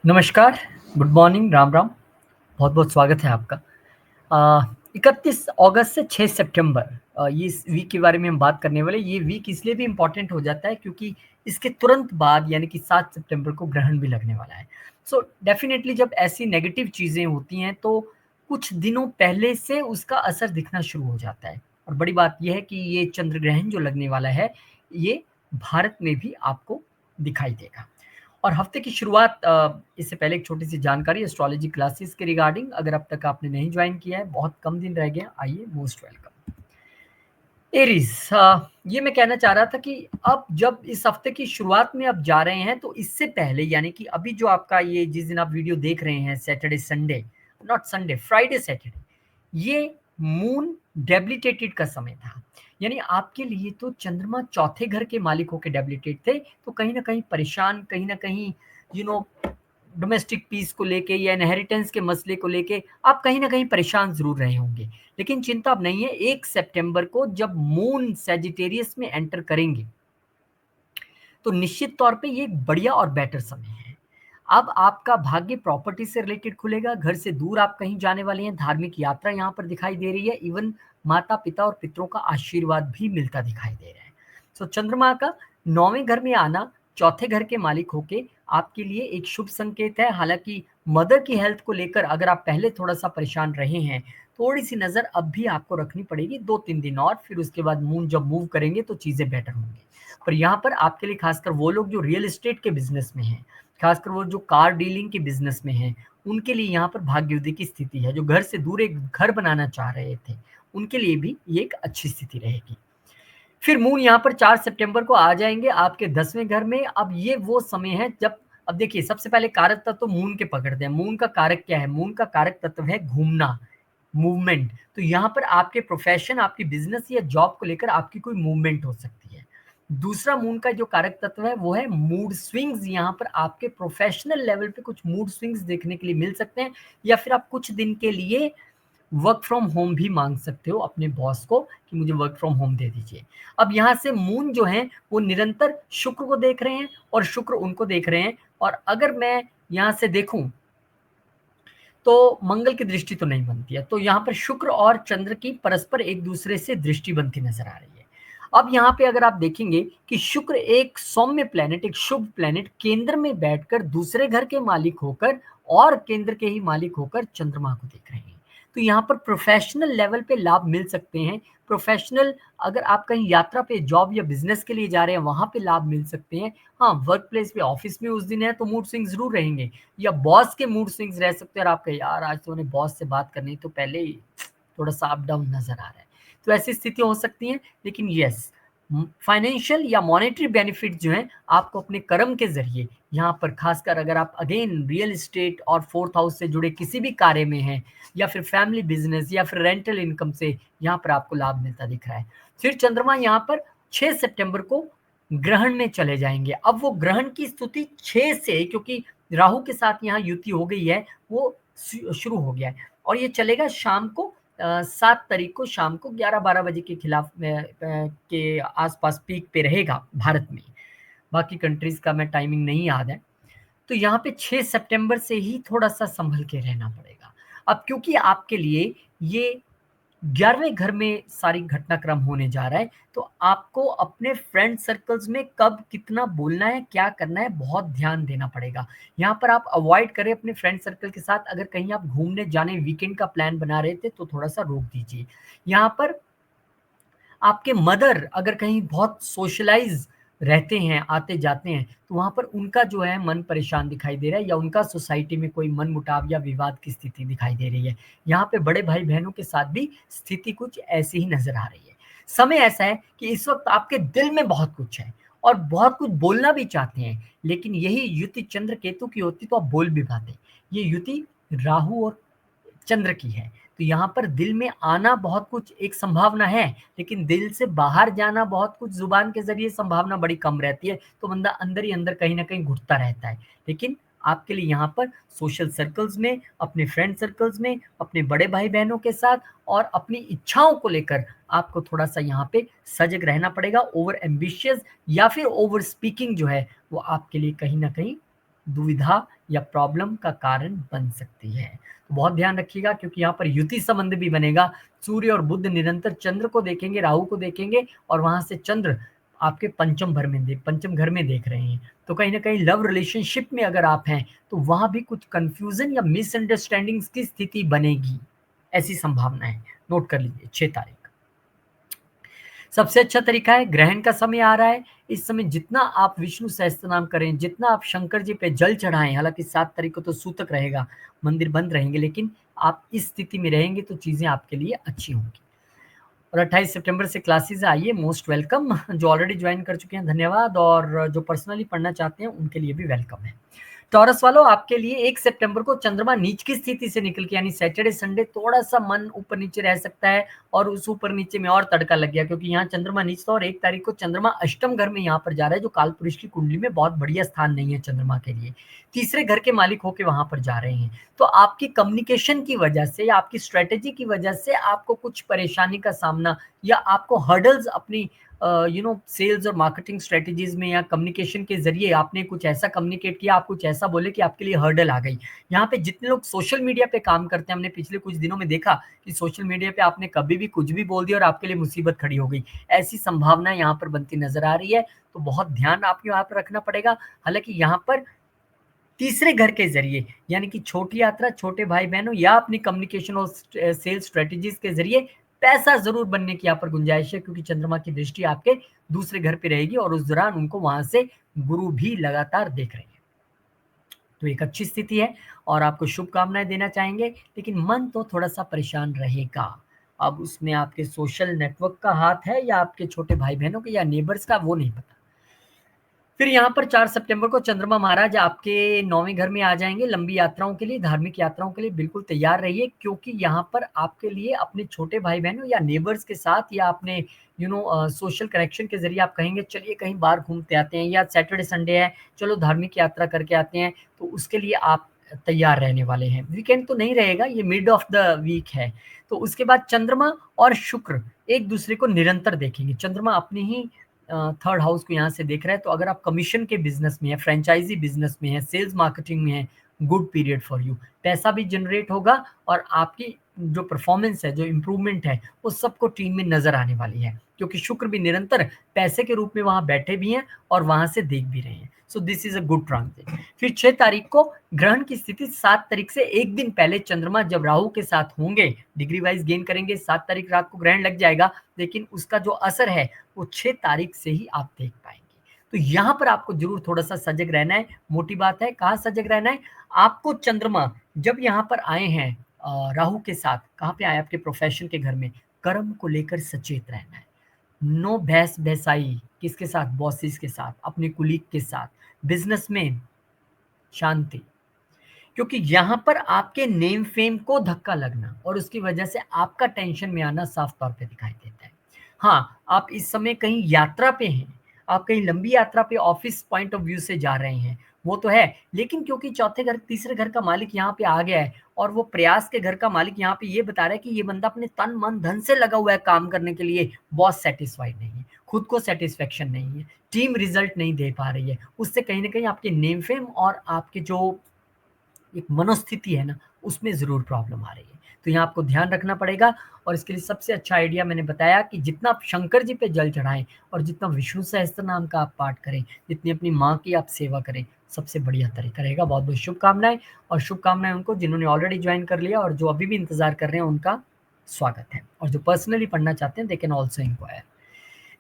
नमस्कार, good morning, Ram Ram. बहुत-बहुत स्वागत है आपका। 31 अगस्त से 6 सितंबर ये इस वीक के बारे में हम बात करने वाले हैं। ये वीक इसलिए भी इम्पोर्टेंट हो जाता है क्योंकि इसके तुरंत बाद यानी कि 7 सितंबर को ग्रहण भी लगने वाला है। सो डेफ़िनेटली जब ऐसी नेगेटिव चीज़ें होती हैं तो कुछ दिनों पहले से उसका असर दिखना शुरू हो जाता है। और बड़ी बात ये है कि ये चंद्र ग्रहण जो लगने वाला है, ये भारत में भी आपको दिखाई देगा। और हफ्ते की शुरुआत इससे पहले एक छोटी-सी जानकारी एस्ट्रोलॉजी क्लासेस के रिगार्डिंग अगर अब तक आपने नहीं जॉइन किया है, बहुत कम दिन रह गए हैं, आइए मोस्ट वेलकम। एरीज़ ये मैं कहना चाह रहा था कि अब जब इस हफ्ते की शुरुआत में आप जा रहे हैं, तो इससे पहले यानी कि अभी जो आपका ये जिस दिन आप वीडियो देख रहे हैं Saturday, Sunday not Sunday, Friday, Saturday, ये मून डेबिलिटेटेड का समय था। यानी आपके लिए तो चंद्रमा चौथे घर के मालिक होके डेबिलिटेड थे, तो कहीं न कहीं परेशान, कहीं न कहीं यू नो डोमेस्टिक पीस को लेके या इनहेरिटेंस के मसले को लेके आप कहीं न कहीं परेशान ज़रूर रहे होंगे। लेकिन चिंता अब नहीं है, 1 सितंबर को जब मून सैजिटेरियस में एंटर करेंगे, तो निश्चित तौर पे ये एक बढ़िया और बेटर समय है। अब आपका भाग्य प्रॉपर्टी से रिलेटेड खुलेगा, घर से दूर आप कहीं जाने वाले हैं, धार्मिक यात्रा यहाँ पर दिखाई दे रही है, इवन माता-पिता और पितरों का आशीर्वाद भी मिलता दिखाई दे रहा है। सो चंद्रमा का 9वें घर में आना, चौथे घर के मालिक होके आपके लिए एक शुभ संकेत है। हालाँकि मदर की हेल्थ को लेकर अगर आप पहले थोड़ा-सा परेशान रहे हैं, थोड़ी-सी नज़र अब भी आपको रखनी पड़ेगी 2-3 दिन और, फिर उसके बाद मून जब मूव करेंगे तो चीज़ें बेटर होंगी। पर यहाँ पर आपके लिए खासकर वो लोग जो रियल एस्टेट के बिज़नेस में हैं, खासकर वो जो कार डीलिंग के बिज़नेस में हैं, उनके लिए यहाँ पर भाग्योदय की स्थिति है। जो घर से दूर एक घर बनाना चाह रहे थे, उनके लिए भी ये एक अच्छी स्थिति रहेगी। फिर मून यहाँ पर 4 सितंबर को आ जाएँगे आपके 10वें घर में। अब ये वो समय है जब अब देखिए सबसे पहले कारक तत्व तो मून के पकड़ते हैं। मून का कारक क्या है? मून का कारक तत्व है घूमना, मूवमेंट। तो यहाँ पर आपके प्रोफ़ेशन, आपकी बिज़नेस या जॉब को लेकर आपकी कोई मूवमेंट हो सकती है। दूसरा मून का जो कारक तत्व है वो है मूड स्विंग्स। यहाँ पर आपके प्रोफ़ेशनल लेवल पे कुछ मूड स्विंग्स देखने के लिए मिल सकते हैं या फिर आप कुछ दिन के लिए वर्क फ्रॉम होम भी माँग सकते हो अपने बॉस को कि मुझे वर्क फ्रॉम होम दे दीजिए। अब यहाँ से मून जो है वो निरंतर शुक्र को देख रहे हैं और शुक्र उनको देख रहे हैं, और अगर मैं यहाँ से देखूँ तो मंगल की दृष्टि तो नहीं बनती है। तो यहाँ पर शुक्र और चंद्र की परस्पर एक-दूसरे से दृष्टि बनती नज़र आ रही है। अब यहाँ पे अगर आप देखेंगे कि शुक्र एक सौम्य प्लैनेट, एक शुभ प्लैनेट केंद्र में बैठकर दूसरे घर के मालिक होकर और केंद्र के ही मालिक होकर चंद्रमा को देख रहे हैं। तो यहाँ पर प्रोफ़ेशनल लेवल पे लाभ मिल सकते हैं। प्रोफ़ेशनल अगर आप कहीं यात्रा पे जॉब या बिज़नेस के लिए जा रहे हैं, वहाँ पे लाभ मिल सकते हैं। हाँ, वर्क प्लेस पे ऑफ़िस में उस दिन है तो मूड स्विंग ज़रूर रहेंगे। या बॉस के मूड स्विंग्स रह सकते हैं और आप कहें यार आज तो उन्हें बॉस से बात करनी तो पहले ही थोड़ा-सा अप डाउन नज़र आ रहा है। तो ऐसी स्थितियाँ हो सकती हैं, लेकिन येस फाइनेंशियल या मॉनेटरी बेनिफिट जो हैं आपको अपने कर्म के ज़रिए यहाँ पर खासकर अगर आप अगेन रियल एस्टेट और 4th हाउस से जुड़े किसी भी कार्य में हैं या फिर फैमिली बिज़नेस या फिर रेंटल इनकम से यहाँ पर आपको लाभ मिलता दिख रहा है। फिर चंद्रमा यहाँ पर 6 सितंबर को ग्रहण में चले जाएँगे। अब वो ग्रहण की स्थिति 6 से, क्योंकि राहु के साथ यहाँ युति हो गई है, वो शुरू हो गया है और ये चलेगा शाम को 7 तारीख को शाम को 11-12 बजे के खिलाफ के आस-पास पीक पे रहेगा भारत में। बाकी कंट्रीज़ का मैं टाइमिंग नहीं याद है। तो यहाँ पे 6 सितंबर से ही थोड़ा-सा सँभल के रहना पड़ेगा। अब क्योंकि आपके लिए ये 11वें घर में सारी घटनाक्रम होने जा रहा है, तो आपको अपने फ्रेंड सर्कल्स में कब कितना बोलना है, क्या करना है, बहुत ध्यान देना पड़ेगा। यहाँ पर आप अवॉइड करें अपने फ्रेंड सर्कल के साथ, अगर कहीं आप घूमने जाने वीकेंड का प्लान बना रहे थे, तो थोड़ा-सा रोक दीजिए। यहाँ पर आपके मदर अगर कहीं बहुत सोशलाइज़ रहते हैं, आते-जाते हैं, तो वहाँ पर उनका जो है मन परेशान दिखाई दे रहा है या उनका सोसाइटी में कोई मनमुटाव या विवाद की स्थिति दिखाई दे रही है। यहाँ पे बड़े भाई-बहनों के साथ भी स्थिति कुछ ऐसी ही नज़र आ रही है। समय ऐसा है कि इस वक़्त आपके दिल में बहुत कुछ है और बहुत कुछ बोलना भी चाहते हैं, लेकिन यही युति चंद्र-केतु की होती तो आप बोल भी पाते। ये युति राहु और चंद्र की है। तो यहाँ पर दिल में आना बहुत कुछ एक संभावना है, लेकिन दिल से बाहर जाना बहुत कुछ ज़ुबान के ज़रिए संभावना बड़ी कम रहती है, तो बंदा अंदर ही अंदर कहीं न कहीं घुटता रहता है। लेकिन आपके लिए यहाँ पर सोशल सर्कल्स में, अपने फ्रेंड सर्कल्स में, अपने बड़े भाई-बहनों के साथ और अपनी इच्छाओं को लेकर आपको थोड़ा-सा यहाँ पे सजग रहना पड़ेगा। ओवर एम्बिशियस या फिर ओवर स्पीकिंग जो है, वो आपके लिए कहीं न कहीं दुविधा या प्रॉब्लम का कारण बन सकती है। तो बहुत ध्यान रखिएगा, क्योंकि यहाँ पर युति संबंध भी बनेगा। सूर्य और बुध निरंतर चंद्र को देखेंगे, राहु को देखेंगे, और वहां से चंद्र आपके पंचम घर में देख रहे हैं। तो कहीं ना कहीं लव रिलेशनशिप में अगर आप हैं तो वहां भी कुछ कंफ्यूजन या मिसअंडरस्टैंडिंग्स की स्थिति बनेगी, ऐसी संभावना है। नोट कर लीजिए 6 तारीख। सबसे अच्छा तरीका है, ग्रहण का समय आ रहा है, इस समय जितना आप विष्णु सहस्त्र नाम करें, जितना आप शंकर जी पे जल चढ़ाएं, हालांकि 7 तारीख को तो सूतक रहेगा, मंदिर बंद रहेंगे, लेकिन आप इस स्थिति में रहेंगे तो चीजें आपके लिए अच्छी होंगी। और 28 सितंबर से क्लासेस आइए, मोस्ट वेलकम। जो ऑलरेडी ज्वाइन कर चुके हैं धन्यवाद, और जो पर्सनली पढ़ना चाहते हैं उनके लिए भी वेलकम है। टॉरस वालों, आपके लिए 1 सितंबर को चंद्रमा नीच की स्थिति से निकल के, यानी सैटरडे संडे थोड़ा सा मन ऊपर नीचे रह सकता है, और उस ऊपर नीचे में और तड़का लग गया, क्योंकि यहाँ चंद्रमा नीच था और 1 तारीख को चंद्रमा अष्टम घर में यहाँ पर जा रहा है, जो कालपुरुष की कुंडली में बहुत बढ़िया स्थान नहीं है चंद्रमा के लिए। तीसरे घर के मालिक होके वहां पर जा रहे हैं, तो आपकी कम्युनिकेशन की वजह से या आपकी स्ट्रेटेजी की वजह से आपको कुछ परेशानी का सामना, या आपको हर्डल्स अपनी सेल्स और मार्केटिंग स्ट्रेटेजीज में या कम्युनिकेशन के जरिए आपने कुछ ऐसा कम्युनिकेट किया, आप कुछ ऐसा बोले कि आपके लिए हर्डल आ गई। यहाँ पे जितने लोग सोशल मीडिया पे काम करते हैं, हमने पिछले कुछ दिनों में देखा कि सोशल मीडिया पे आपने कभी भी कुछ भी बोल दिया और आपके लिए मुसीबत खड़ी हो गई, ऐसी संभावना यहाँ पर बनती नजर आ रही है। तो बहुत ध्यान आपको यहाँ पर रखना पड़ेगा। हालांकि यहाँ पर तीसरे घर के जरिए, यानी कि छोटी यात्रा, छोटे भाई बहनों, या अपनी कम्युनिकेशन और सेल्स स्ट्रेटेजीज के जरिए पैसा जरूर बनने की यहाँ पर गुंजाइश है, क्योंकि चंद्रमा की दृष्टि आपके दूसरे घर पे रहेगी और उस दौरान उनको वहां से गुरु भी लगातार देख रहे हैं। तो एक अच्छी स्थिति है और आपको शुभकामनाएं देना चाहेंगे, लेकिन मन तो थोड़ा सा परेशान रहेगा। अब उसमें आपके सोशल नेटवर्क का हाथ है या आपके छोटे भाई बहनों के या नेबर्स का, वो नहीं पता। फिर यहाँ पर 4 सितंबर को चंद्रमा महाराज आपके 9वें घर में आ जाएंगे। लंबी यात्राओं के लिए, धार्मिक यात्राओं के लिए बिल्कुल तैयार रहिए, क्योंकि यहाँ पर आपके लिए अपने छोटे भाई बहनों या नेबर्स के साथ, या अपने सोशल कनेक्शन के जरिए आप कहेंगे चलिए कहीं बाहर घूमते आते हैं, या सैटरडे संडे है चलो धार्मिक यात्रा करके आते हैं, तो उसके लिए आप तैयार रहने वाले हैं। वीकेंड तो नहीं रहेगा, ये मिड ऑफ द वीक है। तो उसके बाद चंद्रमा और शुक्र एक दूसरे को निरंतर देखेंगे। चंद्रमा अपनी ही थर्ड हाउस को यहाँ से देख रहा है, तो अगर आप कमीशन के बिजनेस में है, फ्रेंचाइजी बिजनेस में है, सेल्स मार्केटिंग में है, गुड पीरियड फॉर यू। पैसा भी जनरेट होगा और आपकी जो परफॉर्मेंस है, जो इम्प्रूवमेंट है, वो सबको टीम में नजर आने वाली है, क्योंकि शुक्र भी निरंतर पैसे के रूप में वहां बैठे भी हैं और वहां से देख भी रहे हैं। सो this is a good transit. फिर 6 तारीख को ग्रहण की स्थिति, 7 तारीख से एक दिन पहले चंद्रमा जब राहु के साथ होंगे, डिग्री वाइज गेन करेंगे। 7 तारीख रात को ग्रहण लग जाएगा, लेकिन उसका जो असर है वो 6 तारीख से ही आप देख पाएंगे। तो यहाँ पर आपको जरूर थोड़ा सा सजग रहना है। मोटी बात है, कहाँ सजग रहना है आपको? चंद्रमा जब यहाँ पर आए हैं राहु के साथ, कहाँ पे आए? आपके प्रोफेशन के घर में। कर्म को लेकर सचेत रहना है। नो बहस बहसाई, किसके साथ? बॉसेस के साथ, अपने कुलीग के साथ। बिजनेस में शांति, क्योंकि यहां पर आपके नेम फेम को धक्का लगना और उसकी वजह से आपका टेंशन में आना साफ तौर पे दिखाई देता है। हाँ, आप इस समय कहीं यात्रा पे हैं, आप कहीं लंबी यात्रा पे ऑफिस पॉइंट ऑफ व्यू से जा रहे हैं, वो तो है, लेकिन क्योंकि चौथे घर, तीसरे घर का मालिक यहाँ पे आ गया है और वो प्रयास के घर का मालिक यहाँ पे ये बता रहा है कि ये बंदा अपने तन मन धन से लगा हुआ है काम करने के लिए, बॉस सेटिस्फाइड नहीं है, खुद को सेटिस्फेक्शन नहीं है, टीम रिजल्ट नहीं दे पा रही है, उससे कहीं ना कहीं आपके नेम फेम और आपके जो एक मनोस्थिति है ना, उसमें जरूर प्रॉब्लम आ रही है। तो यहाँ आपको ध्यान रखना पड़ेगा, और इसके लिए सबसे अच्छा आइडिया मैंने बताया कि जितना आप शंकर जी पे जल चढ़ाएं और जितना विष्णु सहस्त्र नाम का आप पाठ करें, जितनी अपनी माँ की आप सेवा करें, सबसे बढ़िया तरीका रहेगा। बहुत बहुत शुभकामनाएं, और शुभकामनाएं उनको जिन्होंने ऑलरेडी ज्वाइन कर लिया और जो अभी भी इंतजार कर रहे हैं, उनका स्वागत है। और जो पर्सनली पढ़ना चाहते हैं they can also enquire.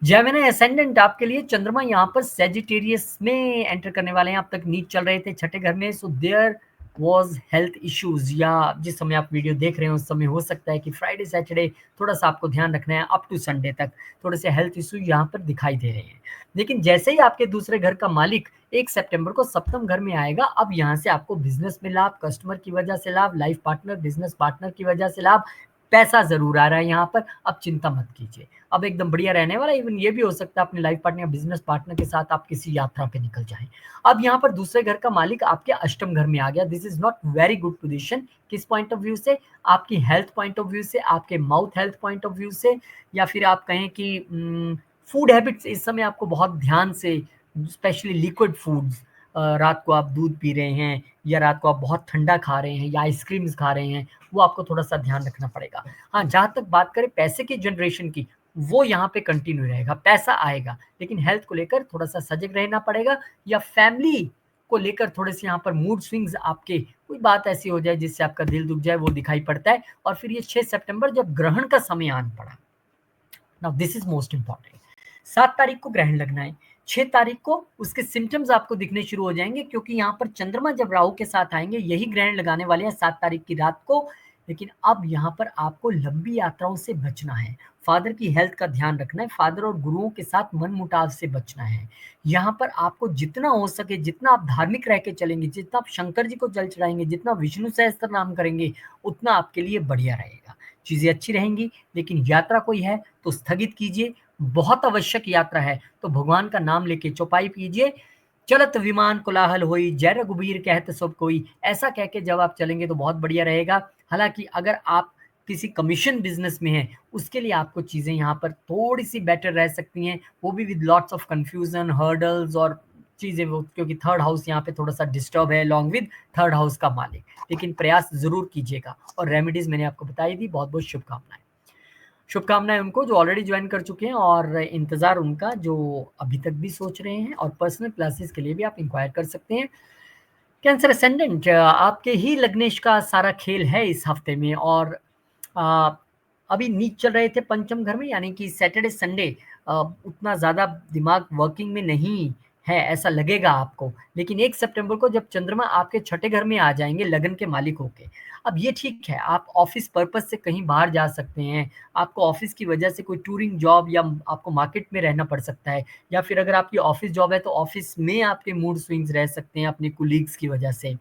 Gemini ascendant आपके लिए चंद्रमा यहाँ पर सेजिटेरियस में एंटर करने वाले हैं। अब तक नीच चल रहे थे छठे घर में, so there was health issues, या जिस समय आप वीडियो देख रहे हैं उस समय हो सकता है कि फ्राइडे सैटरडे थोड़ा सा आपको ध्यान रखना है, अप टू संडे तक थोड़े से हेल्थ इश्यू यहाँ पर दिखाई दे रहे हैं। लेकिन जैसे ही आपके दूसरे घर का मालिक 1 सितंबर को सप्तम घर में आएगा, अब यहाँ से आपको बिजनेस में लाभ, कस्टमर की वजह से लाभ, लाइफ पार्टनर, बिजनेस पार्टनर की वजह से लाभ, पैसा जरूर आ रहा है यहाँ पर। अब चिंता मत कीजिए, अब एकदम बढ़िया रहने वाला है। इवन ये भी हो सकता है अपने लाइफ पार्टनर या बिजनेस पार्टनर के साथ आप किसी यात्रा पे निकल जाएं। अब यहाँ पर दूसरे घर का मालिक आपके अष्टम घर में आ गया। This is not very good position. किस पॉइंट ऑफ व्यू से? आपकी हेल्थ पॉइंट ऑफ व्यू से, आपके mouth health point of view से, या फिर आप कहें कि फूड हैबिट्स इस समय आपको बहुत ध्यान से, स्पेशली लिक्विड फूड्स, रात को आप दूध पी रहे हैं या रात को आप बहुत ठंडा खा रहे हैं या आइसक्रीम्स खा रहे हैं, वो आपको थोड़ा-सा ध्यान रखना पड़ेगा। हाँ, जहाँ तक बात करें पैसे की जनरेशन की, वो यहाँ पे कंटिन्यू रहेगा, पैसा आएगा, लेकिन हेल्थ को लेकर थोड़ा-सा सजग रहना पड़ेगा या फैमिली को लेकर थोड़े-से यहाँ पर मूड स्विंग्स आपके कोई बात ऐसी हो जाए जिससे आपका दिल दुख जाए, वो दिखाई पड़ता है। और फिर ये 6 सितंबर जब ग्रहण का समय आन पड़ा, now this is most important. 7 तारीख को ग्रहण लगना है, 6 तारीख को उसके सिम्टम्स आपको दिखने शुरू हो जाएंगे, क्योंकि यहाँ पर चंद्रमा जब राहु के साथ आएंगे, यही ग्रहण लगाने वाले हैं 7 तारीख की रात को। लेकिन अब यहाँ पर आपको लंबी यात्राओं से बचना है, फादर की हेल्थ का ध्यान रखना है, फादर और गुरुओं के साथ मन मुटाव से बचना है। यहाँ पर आपको जितना हो सके, जितना आप धार्मिक रह के चलेंगे, जितना आप शंकर जी को जल चढ़ाएंगे, जितना विष्णु सहस्त्र नाम करेंगे, उतना आपके लिए बढ़िया रहेगा, चीजें अच्छी रहेंगी। लेकिन यात्रा कोई है तो स्थगित कीजिए, बहुत आवश्यक यात्रा है तो भगवान का नाम लेके चौपाई कीजिए। चलत विमान कोलाहल होई, जय रघुबीर कहत सब कोई, ऐसा कह के जब आप चलेंगे तो बहुत बढ़िया रहेगा। हालांकि अगर आप किसी कमीशन बिजनेस में हैं, उसके लिए आपको चीजें यहाँ पर थोड़ी सी बेटर रह सकती हैं, वो भी with lots of confusion, hurdles और चीजें, वो क्योंकि थर्ड हाउस यहाँ पे थोड़ा सा डिस्टर्ब है लॉन्ग विद थर्ड हाउस का मालिक। लेकिन प्रयास जरूर कीजिएगा और रेमेडीज मैंने आपको बताई दी। बहुत बहुत शुभकामनाएं। शुभकामनाएं उनको जो ऑलरेडी ज्वाइन कर चुके हैं और इंतजार उनका जो अभी तक भी सोच रहे हैं, और पर्सनल क्लासेस के लिए भी आप इंक्वायर कर सकते हैं। कैंसर असेंडेंट, आपके ही लग्नेश का सारा खेल है इस हफ्ते में। और आ, अभी नीच चल रहे थे पंचम घर में, यानी कि सैटरडे संडे उतना ज़्यादा दिमाग वर्किंग में नहीं है ऐसा लगेगा आपको। लेकिन 1 सितंबर को जब चंद्रमा आपके छठे घर में आ जाएंगे लगन के मालिक होके, अब ये ठीक है, आप ऑफिस पर्पस से कहीं बाहर जा सकते हैं, आपको ऑफिस की वजह से कोई टूरिंग जॉब या आपको मार्केट में रहना पड़ सकता है, या फिर अगर आपकी ऑफिस जॉब है तो ऑफिस में आपके मूड स्विंग्स रह सकते हैं अपने कुलीग्स की वजह से।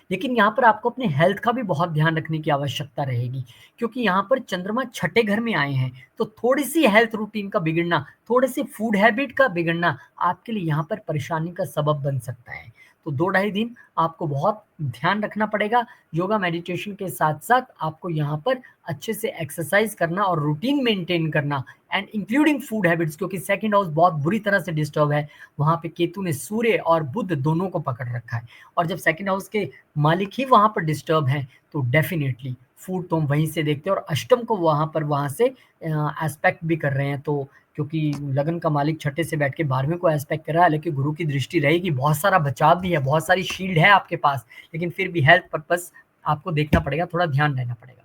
लेकिन यहाँ पर आपको अपने हेल्थ का भी बहुत ध्यान रखने की आवश्यकता रहेगी, क्योंकि यहाँ पर चंद्रमा छठे घर में आए हैं, तो थोड़ी सी हेल्थ रूटीन का बिगड़ना, थोड़े से फूड हैबिट का बिगड़ना आपके लिए यहाँ पर परेशानी का सबब बन सकता है। तो 2 ढाई दिन आपको बहुत ध्यान रखना पड़ेगा। योगा मेडिटेशन के साथ साथ आपको यहाँ पर अच्छे से एक्सरसाइज करना और रूटीन मेंटेन करना, एंड इंक्लूडिंग फूड हैबिट्स, क्योंकि सेकंड हाउस बहुत बुरी तरह से डिस्टर्ब है। वहाँ पे केतु ने सूर्य और बुध दोनों को पकड़ रखा है, और जब सेकंड हाउस के मालिक ही वहाँ पर डिस्टर्ब हैं तो डेफिनेटली फूड तो हम वहीं से देखते हैं, और अष्टम को वहाँ से एस्पेक्ट भी कर रहे हैं। तो क्योंकि लगन का मालिक छठे से बैठ के 12वें को एस्पेक्ट कर रहा है, हालांकि गुरु की दृष्टि रहेगी, बहुत सारा बचाव भी है, बहुत सारी शील्ड है आपके पास, लेकिन फिर भी हेल्थ पर्पस आपको देखना पड़ेगा, थोड़ा ध्यान रहना पड़ेगा।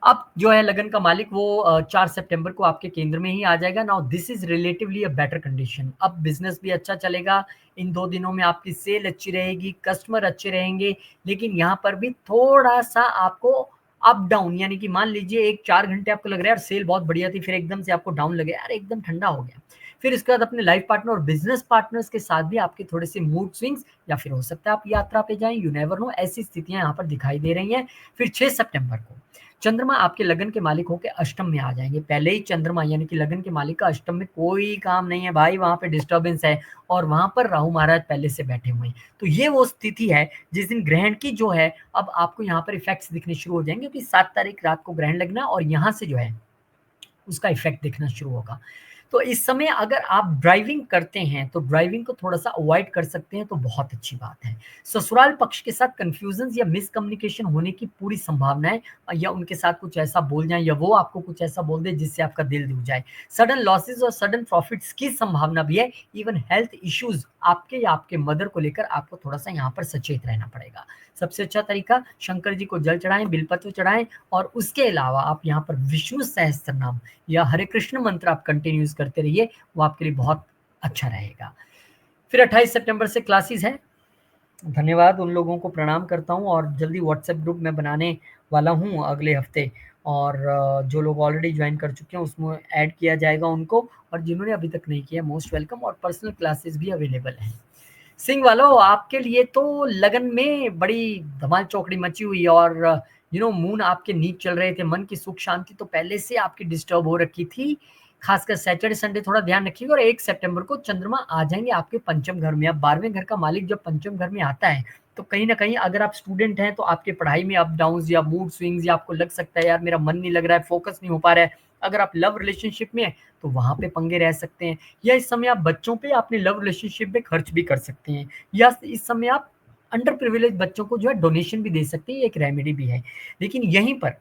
अब जो है लगन का मालिक वो 4 सितंबर को आपके केंद्र में ही आ जाएगा। Now this is relatively a better condition, अब बिजनेस भी अच्छा चलेगा, इन 2 दिनों में आपकी सेल अच्छी रहेगी, कस्टमर अच्छे रहेंगे। लेकिन यहाँ पर भी थोड़ा सा आपको अप डाउन, यानी कि मान लीजिए एक 4 घंटे आपको लग रहा है यार सेल बहुत बढ़िया थी, फिर एकदम से आपको डाउन लगे यार एकदम ठंडा हो गया, फिर इसके बाद अपने लाइफ पार्टनर और बिजनेस पार्टनर्स के साथ भी आपके थोड़े से मूड स्विंग्स, या फिर हो सकता है आप यात्रा पे जाएं, यू नेवर नो, ऐसी स्थितियां यहाँ पर दिखाई दे रही हैं। फिर 6 सितंबर को चंद्रमा आपके लगन के मालिक होकर अष्टम में आ जाएंगे। पहले ही चंद्रमा यानी कि लगन के मालिक का अष्टम में कोई काम नहीं है भाई, वहां पे डिस्टर्बेंस है, और वहां पर राहु महाराज पहले से बैठे हुए हैं। तो ये वो स्थिति है जिस दिन ग्रहण की जो है, अब आपको यहाँ पर इफेक्ट्स दिखने शुरू हो जाएंगे, क्योंकि 7 तारीख रात को ग्रहण लगना और यहाँ से जो है उसका इफेक्ट दिखना शुरू होगा। तो इस समय अगर आप ड्राइविंग करते हैं तो ड्राइविंग को थोड़ा सा अवॉइड कर सकते हैं, तो बहुत अच्छी बात है। ससुराल पक्ष के साथ कंफ्यूजन या मिसकम्युनिकेशन होने की पूरी संभावना है, या उनके साथ कुछ ऐसा बोल जाए या वो आपको कुछ ऐसा बोल दे जिससे आपका दिल दुख जाए। सडन लॉसेस और सडन प्रॉफिट्स की संभावना भी है। इवन हेल्थ इश्यूज आपके या आपके मदर को लेकर आपको थोड़ा सा यहाँ पर सचेत रहना पड़ेगा। सबसे अच्छा तरीका शंकर जी को जल चढ़ाएं, बिलपत्र चढ़ाएं, और उसके अलावा आप यहाँ पर विष्णु सहस्त्र नाम या हरे कृष्ण मंत्र आप कंटिन्यूज करते रहिए, वो आपके लिए बहुत अच्छा रहेगा। फिर 28 सितंबर से क्लासेस है। धन्यवाद उन लोगों को प्रणाम करता हूँ, और जल्दी व्हाट्सएप ग्रुप में बनाने वाला हूँ अगले हफ्ते, और जो लोग ऑलरेडी ज्वाइन कर चुके हैं उसमें ऐड किया जाएगा उनको, और जिन्होंने अभी तक नहीं किया मोस्ट वेलकम, और पर्सनल क्लासेस भी अवेलेबल हैं। सिंह वालों, आपके लिए तो लगन में बड़ी धमाल चौकड़ी मची हुई है, और मून आपके नीच चल रहे थे, मन की सुख शांति तो पहले से आपकी डिस्टर्ब हो रखी थी। खासकर सैटरडे संडे थोड़ा ध्यान रखिएगा, और 1 सितंबर को चंद्रमा आ जाएंगे आपके पंचम घर में। अब 12वें घर का मालिक जब पंचम घर में आता है तो कहीं न कहीं अगर आप स्टूडेंट हैं तो आपके पढ़ाई में अप डाउन्स या मूड स्विंग्स या आपको लग सकता है यार मेरा मन नहीं लग रहा है, फ़ोकस नहीं हो पा रहा है। अगर आप लव रिलेशनशिप में हैं, तो वहाँ पे पंगे रह सकते हैं या इस समय आप बच्चों पे अपने लव रिलेशनशिप में खर्च भी कर सकते हैं या इस समय आप अंडर प्रिविलेज बच्चों को जो है डोनेशन भी दे सकते हैं, ये एक रेमेडी भी है। लेकिन यहीं पर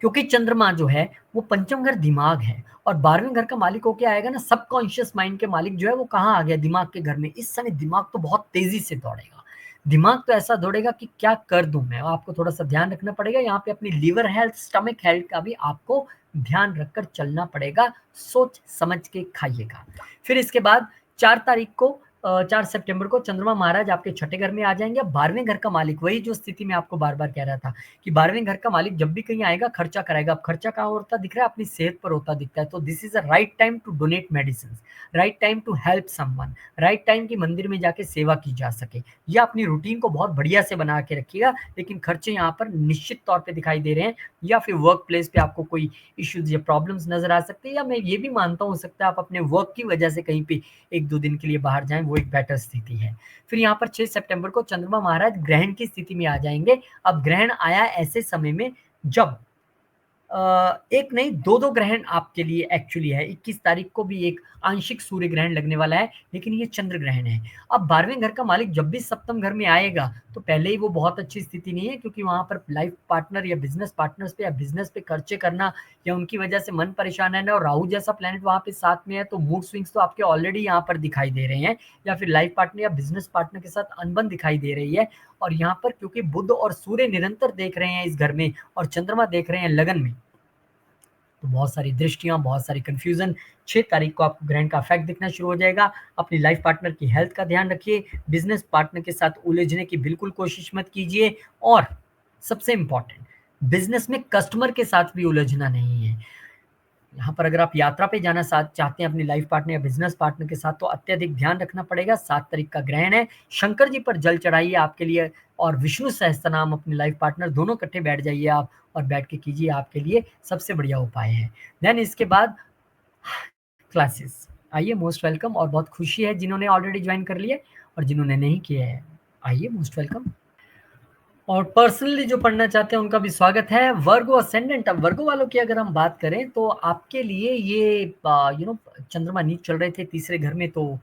क्योंकि चंद्रमा जो है वो पंचम घर दिमाग है और 12वें घर का मालिक होके आएगा ना, सबकॉन्शियस माइंड के मालिक जो है वो कहाँ आ गया, दिमाग के घर में। इस समय दिमाग तो बहुत तेजी से दौड़ेगा, दिमाग तो ऐसा दौड़ेगा कि क्या कर दूं मैं। आपको थोड़ा सा ध्यान रखना पड़ेगा यहाँ पे, अपनी लीवर हेल्थ स्टमक हेल्थ का भी आपको ध्यान रखकर चलना पड़ेगा, सोच समझ के खाइएगा। फिर इसके बाद 4 तारीख को 4 सितंबर को चंद्रमा महाराज आपके छठे घर में आ जाएंगे। 12वें घर का मालिक, वही जो स्थिति में आपको बार बार कह रहा था कि 12वें घर का मालिक जब भी कहीं आएगा खर्चा कराएगा। अब खर्चा कहाँ होता दिख रहा है, अपनी सेहत पर होता दिखता है। तो this is a right time to donate medicine, right time to help someone, right time की मंदिर में जाके सेवा की जा सके। या अपनी रूटीन को बहुत बढ़िया से बना के रखिएगा, लेकिन खर्चे यहाँ पर निश्चित तौर पे दिखाई दे रहे हैं। या फिर वर्क प्लेस पे आपको कोई इश्यूज या प्रॉब्लम्स नजर आ सकते हैं, या मैं ये भी मानता हूँ हो सकता है आप अपने वर्क की वजह से कहीं पे 1-2 दिन के लिए बाहर जाएं, वो एक बेटर स्थिति है। फिर यहाँ पर 6 सितंबर को चंद्रमा महाराज ग्रहण की स्थिति में आ जाएंगे। अब ग्रहण आया ऐसे समय में जब एक नहीं 2-2 ग्रहण आपके लिए एक्चुअली है। 21 तारीख को भी एक आंशिक सूर्य ग्रहण लगने वाला है, लेकिन ये चंद्र ग्रहण है। अब 12वें घर का मालिक जब भी सप्तम घर में आएगा तो पहले ही वो बहुत अच्छी स्थिति नहीं है, क्योंकि वहां पर लाइफ पार्टनर या बिजनेस पार्टनर्स पे या बिजनेस पे खर्चे करना या उनकी वजह से मन परेशान है ना, और राहु जैसा प्लेनेट वहां पे साथ में है, तो मूड स्विंग्स तो आपके ऑलरेडी यहाँ पर दिखाई दे रहे हैं, या फिर लाइफ पार्टनर या बिजनेस पार्टनर के साथ अनबन दिखाई दे रही है। और यहाँ पर क्योंकि बुध और सूर्य निरंतर देख रहे हैं इस घर में और चंद्रमा देख रहे हैं लगन में, तो बहुत सारी दृष्टियां, बहुत सारी कंफ्यूजन। 6 तारीख को आपको ग्रहण का इफेक्ट दिखना शुरू हो जाएगा। अपनी लाइफ पार्टनर की हेल्थ का ध्यान रखिए, बिजनेस पार्टनर के साथ उलझने की बिल्कुल कोशिश मत कीजिए, और सबसे इंपॉर्टेंट, बिजनेस में कस्टमर के साथ भी उलझना नहीं है। यहाँ पर अगर आप यात्रा पे जाना साथ चाहते हैं अपनी लाइफ पार्टनर या बिजनेस पार्टनर के साथ, तो अत्यधिक ध्यान रखना पड़ेगा। 7 तारीख का ग्रहण है, शंकर जी पर जल चढ़ाइए आपके लिए, और विष्णु सहस्त्रनाम अपनी लाइफ पार्टनर दोनों इकट्ठे बैठ जाइए आप और बैठ के कीजिए, आपके लिए सबसे बढ़िया उपाय है। देन इसके बाद क्लासेस, आइए, मोस्ट वेलकम, और बहुत खुशी है जिन्होंने ऑलरेडी ज्वाइन कर लिया और जिन्होंने नहीं किया है, आइए, मोस्ट वेलकम। और पर्सनली जो पढ़ना चाहते हैं उनका भी स्वागत है। वर्गो असेंडेंट, अब वर्गो वालों की अगर हम बात करें तो आपके लिए ये चंद्रमा नीच चल रहे थे तीसरे घर में, तो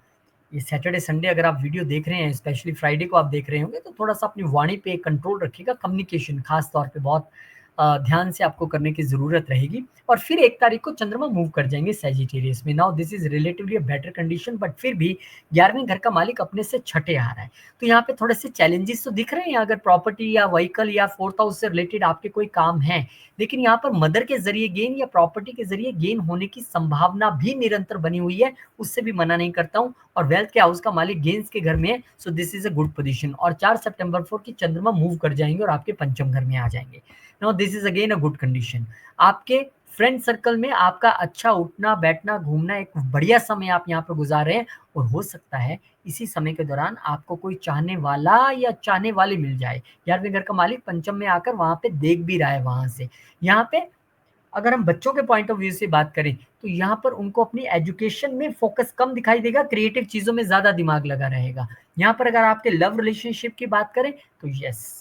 ये सैटरडे संडे अगर आप वीडियो देख रहे हैं, स्पेशली फ्राइडे को आप देख रहे होंगे, तो थोड़ा सा अपनी वाणी पे कंट्रोल रखिएगा। कम्युनिकेशन खास तौर पे बहुत ध्यान से आपको करने की जरूरत रहेगी। और फिर 1 तारीख को चंद्रमा मूव कर जाएंगे सैजिटेरियस में। Now this is relatively a better condition, but फिर भी 11वें घर का मालिक अपने से छठे आ रहा है, तो यहाँ पे थोड़े से चैलेंजेस तो दिख रहे हैं। अगर प्रॉपर्टी या व्हीकल या 4th हाउस से रिलेटेड आपके कोई काम है, लेकिन यहाँ पर मदर के जरिए गेन या प्रॉपर्टी के जरिए गेन होने की संभावना भी निरंतर बनी हुई है, उससे भी मना नहीं करता हूँ। और वेल्थ के हाउस का मालिक गेन्स के घर में है, so this is a good position. और 4 सितंबर को की चंद्रमा मूव कर जाएंगे और आपके पंचम घर में आ जाएंगे। Now this is again a good condition. आपके फ्रेंड सर्कल में आपका अच्छा उठना बैठना घूमना, एक बढ़िया समय आप यहाँ पर गुजार रहे हैं, और हो सकता है इसी समय के दौरान आपको कोई चाहने वाला या चाहने वाली मिल जाए। 11वें घर का मालिक पंचम में आकर वहां पे देख भी रहा है वहां से। यहाँ पे अगर हम बच्चों के पॉइंट ऑफ व्यू से बात करें, तो यहाँ पर उनको अपनी एजुकेशन में फोकस कम दिखाई देगा, क्रिएटिव चीजों में ज्यादा दिमाग लगा रहेगा। यहाँ पर अगर आपके लव रिलेशनशिप की बात करें तो यस,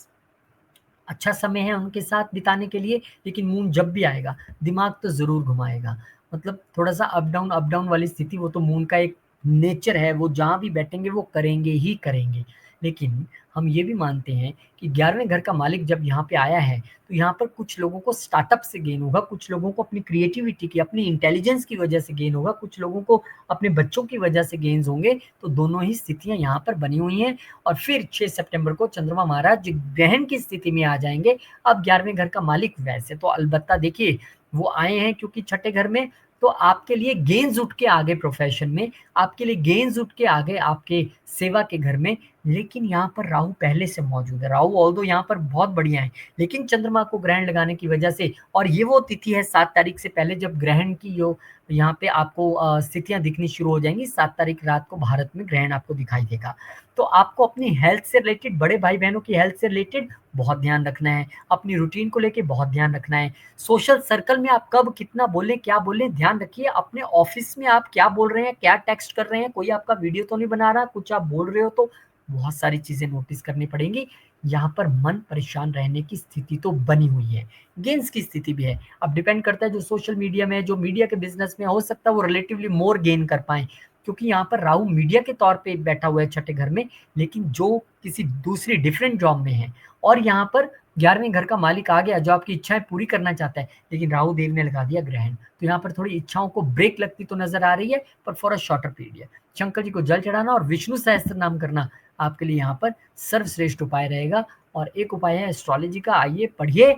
अच्छा समय है उनके साथ बिताने के लिए, लेकिन मून जब भी आएगा दिमाग तो जरूर घुमाएगा। मतलब थोड़ा सा अप डाउन वाली स्थिति, वो तो मून का एक नेचर है, वो जहां भी बैठेंगे वो करेंगे ही करेंगे। लेकिन हम ये भी मानते हैं कि 11वें घर का मालिक जब यहाँ पे आया है, तो यहाँ पर कुछ लोगों को स्टार्टअप से गेन होगा, कुछ लोगों को अपनी क्रिएटिविटी की, अपनी इंटेलिजेंस की वजह से गेन होगा, कुछ लोगों को अपने बच्चों की वजह से गेन्स होंगे। तो दोनों ही स्थितियां यहाँ पर बनी हुई हैं। और फिर 6 सितंबर को चंद्रमा महाराज ग्रहण की स्थिति में आ जाएंगे। अब 11वें घर का मालिक वैसे तो अलबत्ता देखिए वो आए हैं क्योंकि छठे घर में, तो आपके लिए गेंस उठ के आगे प्रोफेशन में, आपके लिए गेंस उठ के आगे आपके सेवा के घर में। लेकिन यहाँ पर राहु पहले से मौजूद है। राहु ऑल्दो यहाँ पर बहुत बढ़िया है, लेकिन चंद्रमा को ग्रहण लगाने की वजह से, और ये वो तिथि है 7 तारीख से पहले जब ग्रहण की जो यहाँ पे आपको स्थितियां दिखनी शुरू हो जाएंगी। 7 तारीख रात को भारत में ग्रहण आपको दिखाई देगा। तो आपको अपनी हेल्थ से रिलेटेड, बड़े भाई बहनों की हेल्थ से रिलेटेड बहुत ध्यान रखना है, अपनी रूटीन को लेके बहुत ध्यान रखना है। सोशल सर्कल में आप कब कितना बोलें क्या बोलें ध्यान रखिए। अपने ऑफिस में आप क्या बोल रहे हैं, क्या टेक्स्ट कर रहे हैं, कोई आपका वीडियो तो नहीं बना रहा, कुछ आप बोल रहे हो तो बहुत सारी चीज़ें नोटिस करनी पड़ेंगी। यहाँ पर मन परेशान रहने की स्थिति तो बनी हुई है, गेन्स की स्थिति भी है। अब डिपेंड करता है जो सोशल मीडिया में, जो मीडिया के बिज़नेस में हो सकता है वो रिलेटिवली मोर गेन कर पाएँ, क्योंकि यहाँ पर राहु मीडिया के तौर पे बैठा हुआ है छठे घर में, लेकिन जो किसी दूसरी डिफरेंट जॉब में है और यहाँ पर 11वें घर का मालिक आ गया जो आपकी इच्छाएँ पूरी करना चाहता है, लेकिन राहु देव ने लगा दिया ग्रहण। तो यहाँ पर थोड़ी इच्छाओं को ब्रेक लगती तो नज़र आ रही है, पर for a shorter period. Shankar ji को जल चढ़ाना और विष्णु सहस्त्र नाम करना आपके लिए यहाँ पर सर्वश्रेष्ठ उपाय रहेगा। और एक उपाय है एस्ट्रोलॉजी का, आइए पढ़िए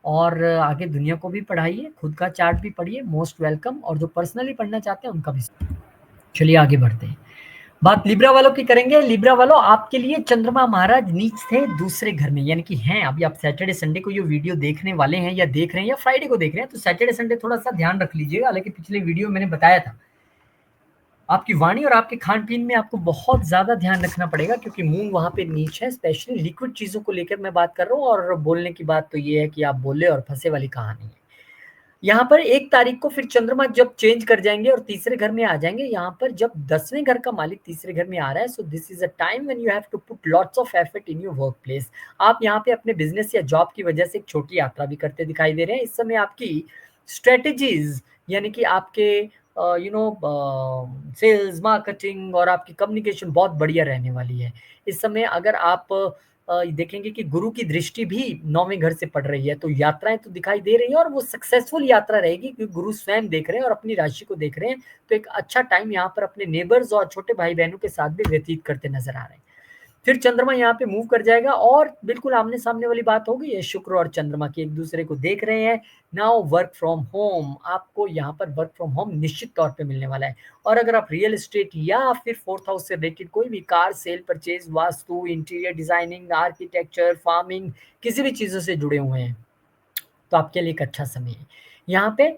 और आगे दुनिया को भी पढ़ाइए, खुद का चार्ट भी पढ़िए, मोस्ट वेलकम। और जो पर्सनली पढ़ना चाहते हैं उनका भी। चलिए आगे बढ़ते हैं, बात लिब्रा वालों की करेंगे। लिब्रा वालों, आपके लिए चंद्रमा महाराज नीच थे दूसरे घर में, यानी कि हैं अभी आप सैटरडे संडे को ये वीडियो देखने वाले हैं या देख रहे हैं या फ्राइडे को देख रहे हैं, तो सैटरडे संडे थोड़ा सा ध्यान रख लीजिएगा। हालांकि पिछले वीडियो मैंने बताया था आपकी वाणी और आपके खान पीन में आपको बहुत ज्यादा ध्यान रखना पड़ेगा, क्योंकि मून वहां पे नीच है। स्पेशली लिक्विड चीजों को लेकर मैं बात कर रहा हूँ, और बोलने की बात तो ये है कि आप बोले और फंसे वाली कहानी है। यहाँ पर 1 तारीख को फिर चंद्रमा जब चेंज कर जाएंगे और तीसरे घर में आ जाएंगे, यहाँ पर जब 10वें घर का मालिक तीसरे घर में आ रहा है, so this is a time when you have to put lots of effort in your workplace. आप यहाँ पे अपने बिजनेस या जॉब की वजह से एक छोटी यात्रा भी करते दिखाई दे रहे हैं। इस समय आपकी स्ट्रेटेजीज, यानी कि आपके सेल्स, मार्केटिंग और आपकी कम्युनिकेशन बहुत बढ़िया रहने वाली है। इस समय अगर आप देखेंगे कि गुरु की दृष्टि भी 9वें घर से पड़ रही है, तो यात्राएं तो दिखाई दे रही हैं और वो सक्सेसफुल यात्रा रहेगी, क्योंकि गुरु स्वयं देख रहे हैं और अपनी राशि को देख रहे हैं। तो एक अच्छा टाइम यहाँ पर अपने नेबर्स और छोटे भाई बहनों के साथ भी व्यतीत करते नजर आ रहे हैं। फिर चंद्रमा यहाँ पे मूव कर जाएगा और बिल्कुल आमने सामने वाली बात होगी, ये शुक्र और चंद्रमा की एक दूसरे को देख रहे हैं। नाउ वर्क फ्रॉम होम, आपको यहाँ पर वर्क फ्रॉम होम निश्चित तौर पे मिलने वाला है। और अगर आप रियल एस्टेट या फिर 4th हाउस से रिलेटेड कोई भी car cell purchase, vastu, interior designing, architecture, farming, किसी भी चीजों से जुड़े हुए हैं, तो आपके लिए एक अच्छा समय है। यहाँ पे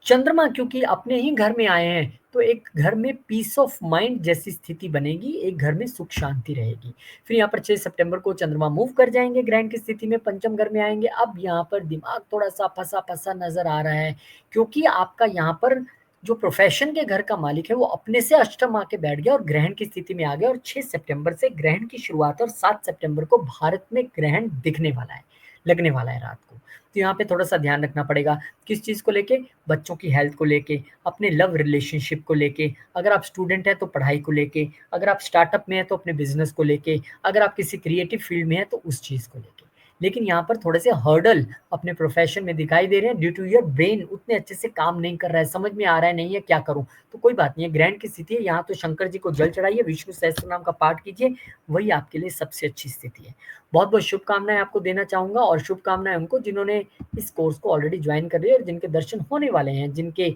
चंद्रमा क्योंकि अपने ही घर में आए हैं, तो एक घर में पीस ऑफ माइंड जैसी स्थिति बनेगी, एक घर में सुख शांति रहेगी। फिर यहाँ पर 6 सितंबर को चंद्रमा मूव कर जाएंगे ग्रहण की स्थिति में, पंचम घर में आएंगे। अब यहाँ पर दिमाग थोड़ा सा फंसा फंसा नजर आ रहा है, क्योंकि आपका यहाँ पर जो प्रोफेशन के घर का मालिक है वो अपने से अष्टम आके बैठ गया और ग्रहण की स्थिति में आ गया। और 6 सितंबर से ग्रहण की शुरुआत और 7 सितंबर को भारत में ग्रहण दिखने वाला है, लगने वाला है रात को। तो यहाँ पे थोड़ा सा ध्यान रखना पड़ेगा, किस चीज़ को लेके, बच्चों की हेल्थ को लेके, अपने लव रिलेशनशिप को लेके, अगर आप स्टूडेंट हैं तो पढ़ाई को लेके, अगर आप स्टार्टअप में हैं तो अपने बिजनेस को लेके, अगर आप किसी क्रिएटिव फील्ड में हैं तो उस चीज़ को लेके। लेकिन यहाँ पर थोड़े से हर्डल अपने प्रोफेशन में दिखाई दे रहे हैं, ड्यू टू योर ब्रेन उतने अच्छे से काम नहीं कर रहा है, समझ में आ रहा है नहीं है क्या करूँ। तो कोई बात नहीं है, ग्रहण की स्थिति है, यहाँ तो शंकर जी को जल चढ़ाइए, विष्णु सहस्त्र नाम का पाठ कीजिए, वही आपके लिए सबसे अच्छी स्थिति है। बहुत बहुत शुभकामनाएं आपको देना चाहूंगा, और शुभकामनाएं उनको जिन्होंने इस कोर्स को ऑलरेडी ज्वाइन कर लिया और जिनके दर्शन होने वाले हैं, जिनके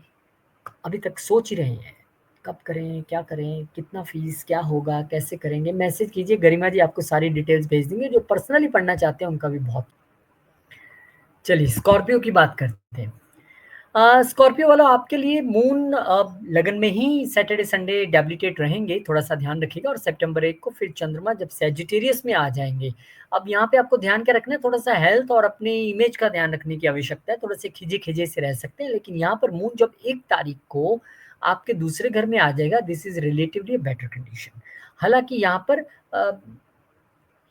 अभी तक सोच ही रहे हैं कब करें, क्या करें, कितना फीस, क्या होगा, कैसे करेंगे, मैसेज कीजिए, गरिमा जी आपको सारी डिटेल्स भेज देंगे। जो पर्सनली पढ़ना चाहते हैं उनका भी बहुत। चलिए स्कॉर्पियो की बात करते हैं। स्कॉर्पियो वालों, आपके लिए मून लगन में ही सैटरडे संडे डेबिलिटेट रहेंगे, थोड़ा सा ध्यान रखिएगा। और सितंबर 1 को फिर चंद्रमा जब सैजिटेरियस में आ जाएंगे। अब यहाँ पे आपको ध्यान क्या रखना है, थोड़ा सा हेल्थ और अपनी इमेज का ध्यान रखने की आवश्यकता है। थोड़े से खिजे खिजे से रह सकते हैं, लेकिन यहाँ पर मून जब 1 तारीख को आपके दूसरे घर में आ जाएगा, this is relatively better condition. हालांकि यहाँ पर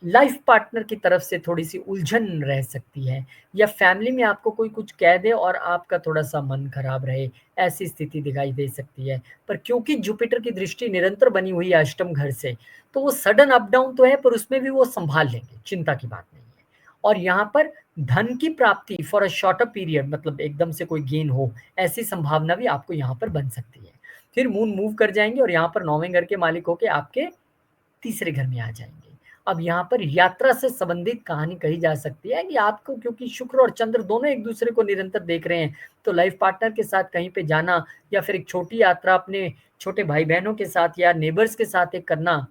लाइफ पार्टनर की तरफ से थोड़ी सी उलझन रह सकती है, या फैमिली में आपको कोई कुछ कह दे और आपका थोड़ा सा मन खराब रहे, ऐसी स्थिति दिखाई दे सकती है। पर क्योंकि जुपिटर की दृष्टि निरंतर बनी हुई है अष्टम घर से, तो वो सडन अप डाउन तो है, पर उसमें भी वो संभाल लेंगे, चिंता की बात नहीं है। और यहाँ पर धन की प्राप्ति फॉर अ शॉर्टर पीरियड, मतलब एकदम से कोई गेन हो, ऐसी संभावना भी आपको यहाँ पर बन सकती है। फिर मून मूव कर जाएंगे और यहाँ पर 9वें घर के मालिक होके आपके तीसरे घर में आ जाएंगे। अब यहाँ पर यात्रा से संबंधित कहानी कही जा सकती है कि आपको, क्योंकि शुक्र और चंद्र दोनों एक दूसरे को निरंतर देख रहे हैं, तो लाइफ पार्टनर के साथ कहीं पे जाना या फिर एक छोटी यात्रा अपने छोटे भाई बहनों के साथ या नेबर्स के साथ एक करना,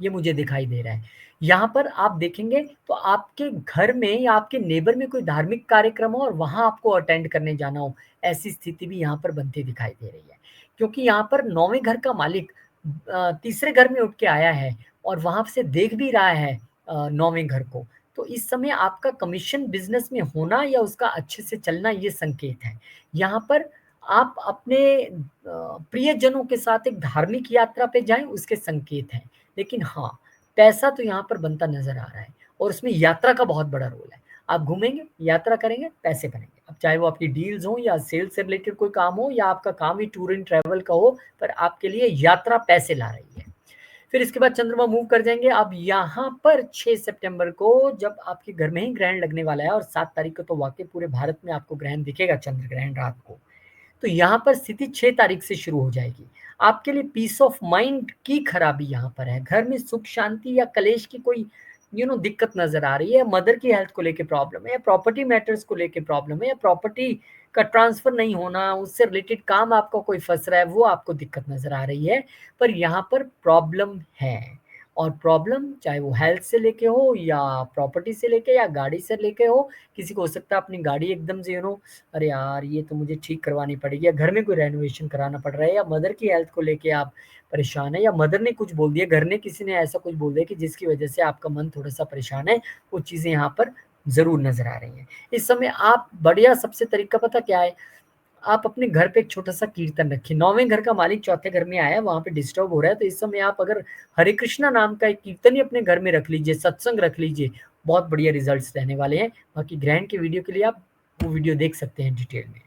ये मुझे दिखाई दे रहा है। यहाँ पर आप देखेंगे तो आपके घर में या आपके नेबर में कोई धार्मिक कार्यक्रम हो और वहां आपको अटेंड करने जाना हो, ऐसी स्थिति भी यहाँ पर बनती दिखाई दे रही है। क्योंकि यहाँ पर 9वें घर का मालिक तीसरे घर में उठ के आया है और वहां से देख भी रहा है 9वें घर को। तो इस समय आपका कमीशन बिजनेस में होना या उसका अच्छे से चलना, ये संकेत है। यहाँ पर आप अपने प्रियजनों के साथ एक धार्मिक यात्रा पे जाएं, उसके संकेत हैं। लेकिन हाँ, पैसा तो यहाँ पर बनता नजर आ रहा है और उसमें यात्रा का बहुत बड़ा रोल है। आप घूमेंगे, यात्रा करेंगे, पैसे बनेंगे। अब चाहे वो आपकी डील्स हो या सेल्स से रिलेटेड कोई काम हो या आपका काम ही टूर एंड ट्रैवल का हो, पर आपके लिए यात्रा पैसे ला रही है। फिर इसके बाद चंद्रमा मूव कर जाएंगे। अब यहाँ पर 6 सितंबर को जब आपके घर में ही ग्रहण लगने वाला है और 7 तारीख को तो वाकई पूरे भारत में आपको ग्रहण दिखेगा, चंद्र ग्रहण रात को। तो यहाँ पर स्थिति 6 तारीख से शुरू हो जाएगी। आपके लिए पीस ऑफ माइंड की खराबी यहाँ पर है। घर में सुख शांति या कलेश की कोई दिक्कत नजर आ रही है। मदर की हेल्थ को लेके प्रॉब्लम है, प्रॉपर्टी मैटर्स को लेके प्रॉब्लम है, या प्रॉपर्टी का ट्रांसफर नहीं होना, उससे रिलेटेड काम आपका कोई फंस रहा है, वो आपको दिक्कत नजर आ रही है। पर यहाँ पर प्रॉब्लम है, और प्रॉब्लम चाहे वो हेल्थ से लेके हो या प्रॉपर्टी से लेके या गाड़ी से लेके हो। किसी को हो सकता है अपनी गाड़ी एकदम से अरे यार ये तो मुझे ठीक करवानी पड़ेगी, या घर में कोई रेनोवेशन कराना पड़ रहा है, या मदर की हेल्थ को लेके आप परेशान है, या मदर ने कुछ बोल दिया, घर ने किसी ने ऐसा कुछ बोल दिया कि जिसकी वजह से आपका मन थोड़ा सा परेशान है। वो चीजें यहाँ पर जरूर नजर आ रही हैं इस समय। आप बढ़िया सबसे तरीका पता क्या है, आप अपने घर पे एक छोटा सा कीर्तन रखिए। 9वें घर का मालिक 4थे घर में आया है, वहां पे डिस्टर्ब हो रहा है, तो इस समय आप अगर हरे कृष्णा नाम का एक कीर्तन ही अपने घर में रख लीजिए, सत्संग रख लीजिए, बहुत बढ़िया रिजल्ट्स रहने वाले हैं। बाकी ग्रहण के वीडियो के लिए आप वो वीडियो देख सकते हैं डिटेल में।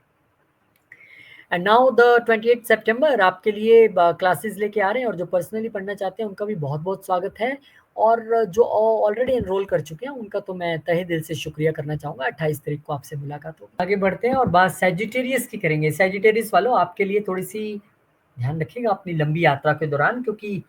एंड नाउ द 28 सितंबर आपके लिए क्लासेस लेके आ रहे हैं, और जो पर्सनली पढ़ना चाहते हैं उनका भी बहुत बहुत स्वागत है। और जो ऑलरेडी एनरोल कर चुके हैं उनका तो मैं तहे दिल से शुक्रिया करना चाहूंगा। 28 तारीख को आपसे मुलाकात होगी। आगे बढ़ते हैं और बात सैजिटेरियस की करेंगे। सैजिटेरियस वालों, आपके लिए थोड़ी सी ध्यान रखिएगा अपनी लंबी यात्रा के दौरान, क्योंकि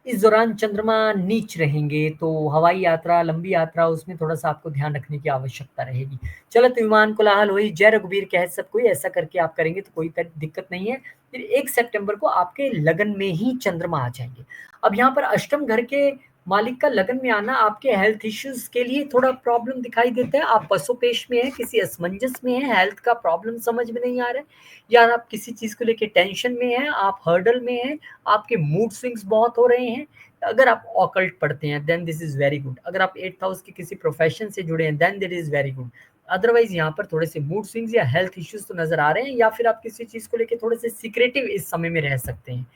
इस दौरान चंद्रमा नीच रहेंगे, तो हवाई यात्रा, लंबी यात्रा, उसमें थोड़ा सा आपको ध्यान रखने की आवश्यकता रहेगी। चलत विमान कोलाहल हुई, जय रघुबीर कह सब कोई, ऐसा करके आप करेंगे तो कोई दिक्कत नहीं है। फिर 1 सितंबर को आपके लगन में ही चंद्रमा आ जाएंगे। अब यहाँ पर अष्टम घर के मालिक का लगन में आना आपके हेल्थ इश्यूज के लिए थोड़ा प्रॉब्लम दिखाई देता है। आप पशुपेश में है, किसी असमंजस में है, हेल्थ का प्रॉब्लम समझ में नहीं आ रहा है, या आप किसी चीज को लेके टेंशन में है, आप हर्डल में है, आपके मूड स्विंग्स बहुत हो रहे हैं। अगर आप ऑकल्ट पढ़ते हैं then this is very good. अगर आप 8th हाउस के किसी प्रोफेशन से जुड़े हैं then this is very good. Otherwise यहाँ पर थोड़े से मूड स्विंग्स या हेल्थ इश्यूज तो नजर आ रहे हैं, या फिर आप किसी चीज को लेके थोड़े से सीक्रेटिव इस समय में रह सकते हैं,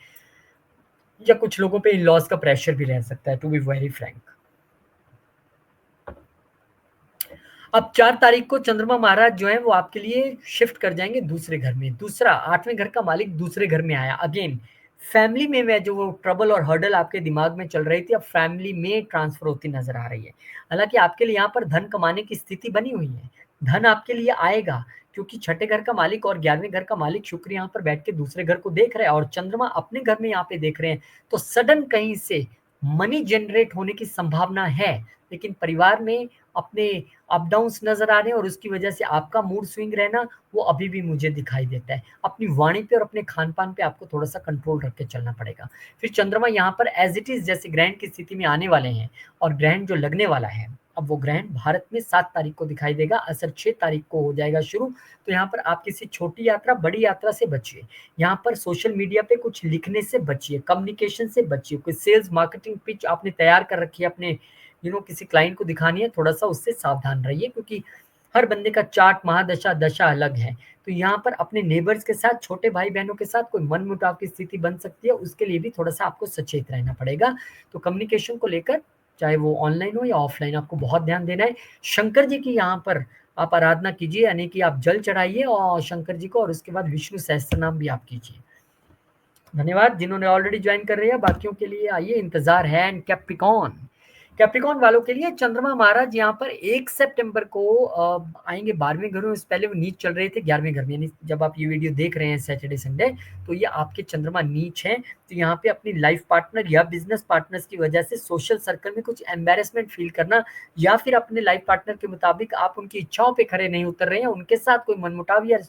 या कुछ लोगों पे इन लॉज का प्रेशर भी रह सकता है, टू बी वेरी फ्रैंक। अब 4 तारीख को चंद्रमा महाराज जो है वो आपके लिए शिफ्ट कर जाएंगे दूसरे घर में। दूसरा 8वें घर का मालिक दूसरे घर में आया। अगेन फैमिली में वह जो वो ट्रबल और हर्डल आपके दिमाग में चल रही थी, अब फैमिली में ट्रांसफर होती नजर आ रही है। हालांकि आपके लिए यहाँ पर धन कमाने की स्थिति बनी हुई है, धन आपके लिए आएगा, क्योंकि 6ठे घर का मालिक और 11वें घर का मालिक शुक्र यहाँ पर बैठ के दूसरे घर को देख रहे हैं, और चंद्रमा अपने घर में यहाँ पे देख रहे हैं। तो सडन कहीं से मनी जनरेट होने की संभावना है, लेकिन परिवार में अपने अप डाउन्स नजर आ रहे हैं, और उसकी वजह से आपका मूड स्विंग रहना वो अभी भी मुझे दिखाई देता है। अपनी वाणी पे और अपने खान पान पे आपको थोड़ा सा कंट्रोल रख के चलना पड़ेगा। फिर चंद्रमा यहाँ पर एज इट इज जैसे ग्रहण की स्थिति में आने वाले हैं, और ग्रहण जो लगने वाला है, अब वो ग्रहण भारत में 7 तारीख को दिखाई देगा, असर 6 तारीख को हो जाएगा शुरू। तो यहाँ पर आप किसी छोटी यात्रा, बड़ी यात्रा से बचिए। यहाँ पर सोशल मीडिया पे कुछ लिखने से बचिए, कम्युनिकेशन से बचिए। कोई सेल्स मार्केटिंग पिच आपने तैयार कर रखी है, अपने किसी क्लाइंट को दिखानी है, थोड़ा सा उससे सावधान रहिए, क्योंकि हर बंदे का चार्ट, महादशा, दशा अलग है। तो यहाँ पर अपने नेबर्स के साथ, छोटे भाई बहनों के साथ कोई मनमुटाव की स्थिति बन सकती है, उसके लिए भी थोड़ा सा आपको सचेत रहना पड़ेगा। तो कम्युनिकेशन को लेकर, चाहे वो ऑनलाइन हो या ऑफलाइन, आपको बहुत ध्यान देना है। शंकर जी की यहाँ पर आप आराधना कीजिए, यानी कि आप जल चढ़ाइए और शंकर जी को, और उसके बाद विष्णु सहस्त्र नाम भी आप कीजिए। धन्यवाद जिन्होंने ऑलरेडी ज्वाइन कर रहे हैं, बाकियों के लिए आइए इंतजार है। एंड कैप्रिकॉन, कैप्रिकॉन वालों के लिए चंद्रमा महाराज यहाँ पर 1 सितंबर को आएंगे 12वें घर में। पहले वो नीच चल रहे थे 11वें घर में, यानी जब आप ये वीडियो देख रहे हैं सैटरडे संडे, तो ये आपके चंद्रमा नीच हैं। तो यहाँ पे अपनी लाइफ पार्टनर या बिजनेस पार्टनर्स की वजह से सोशल सर्कल में कुछ एम्बेरसमेंट फील करना, या फिर अपने लाइफ पार्टनर के मुताबिक आप उनकी इच्छाओं पे खरे नहीं उतर रहे हैं, उनके साथ कोई मनमुटाव, या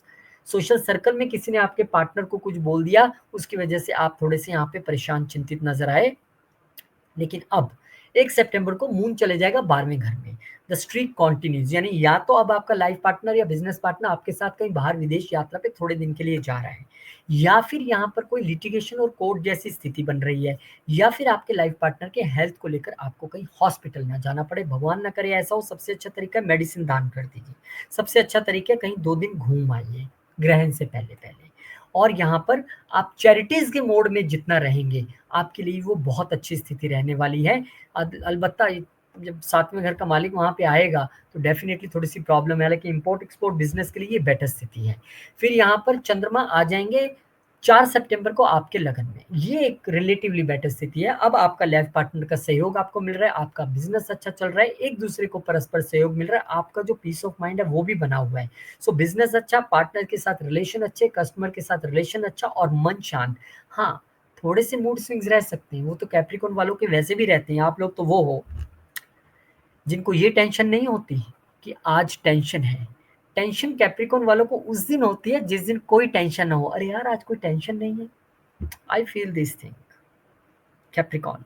सोशल सर्कल में किसी ने आपके पार्टनर को कुछ बोल दिया, उसकी वजह से आप थोड़े से यहाँ पे परेशान, चिंतित नजर आए। लेकिन अब 1 सितंबर को मून चले जाएगा 12वें घर में। द स्ट्रीक कॉन्टिन्यूज, यानी या तो अब आपका लाइफ पार्टनर या बिजनेस पार्टनर आपके साथ कहीं बाहर विदेश यात्रा पे थोड़े दिन के लिए जा रहा है, या फिर यहाँ पर कोई लिटिगेशन और कोर्ट जैसी स्थिति बन रही है, या फिर आपके लाइफ पार्टनर के हेल्थ को लेकर आपको कहीं हॉस्पिटल ना जाना पड़े, भगवान ना करे ऐसा हो। सबसे अच्छा तरीका है मेडिसिन दान कर दीजिए। सबसे अच्छा तरीका है कहीं 2 दिन घूम आइए ग्रहण से पहले पहले। और यहाँ पर आप चैरिटीज़ के मोड में जितना रहेंगे, आपके लिए वो बहुत अच्छी स्थिति रहने वाली है। अलबत्ता जब 7वें घर का मालिक वहाँ पे आएगा, तो डेफ़िनेटली थोड़ी-सी प्रॉब्लम है, हालाँकि इम्पोर्ट-एक्सपोर्ट बिज़नेस के लिए ये बेटर स्थिति है। फिर यहाँ पर चंद्रमा आ जाएँगे 4 सितंबर को आपके लगन में, ये एक रिलेटिवली बेटर स्थिति है। अब आपका लाइफ पार्टनर का सहयोग आपको मिल रहा है, आपका बिज़नेस अच्छा चल रहा है, एक-दूसरे को परस्पर सहयोग मिल रहा है, आपका जो पीस ऑफ माइंड है वो भी बना हुआ है। सो बिज़नेस अच्छा, पार्टनर के साथ रिलेशन अच्छे, कस्टमर के साथ रिलेशन अच्छा और मन शांत। हाँ, थोड़े से मूड स्विंग्स रह सकते हैं, वो तो कैप्रिकॉर्न वालों के वैसे भी रहते हैं, आप लोग तो वो हो जिनको ये टेंशन नहीं होती कि आज टेंशन है। टेंशन कैप्रिकॉर्न वालों को उस दिन होती है जिस दिन कोई टेंशन ना हो। अरे यार, आज कोई टेंशन नहीं है। I feel this thing Capricorn.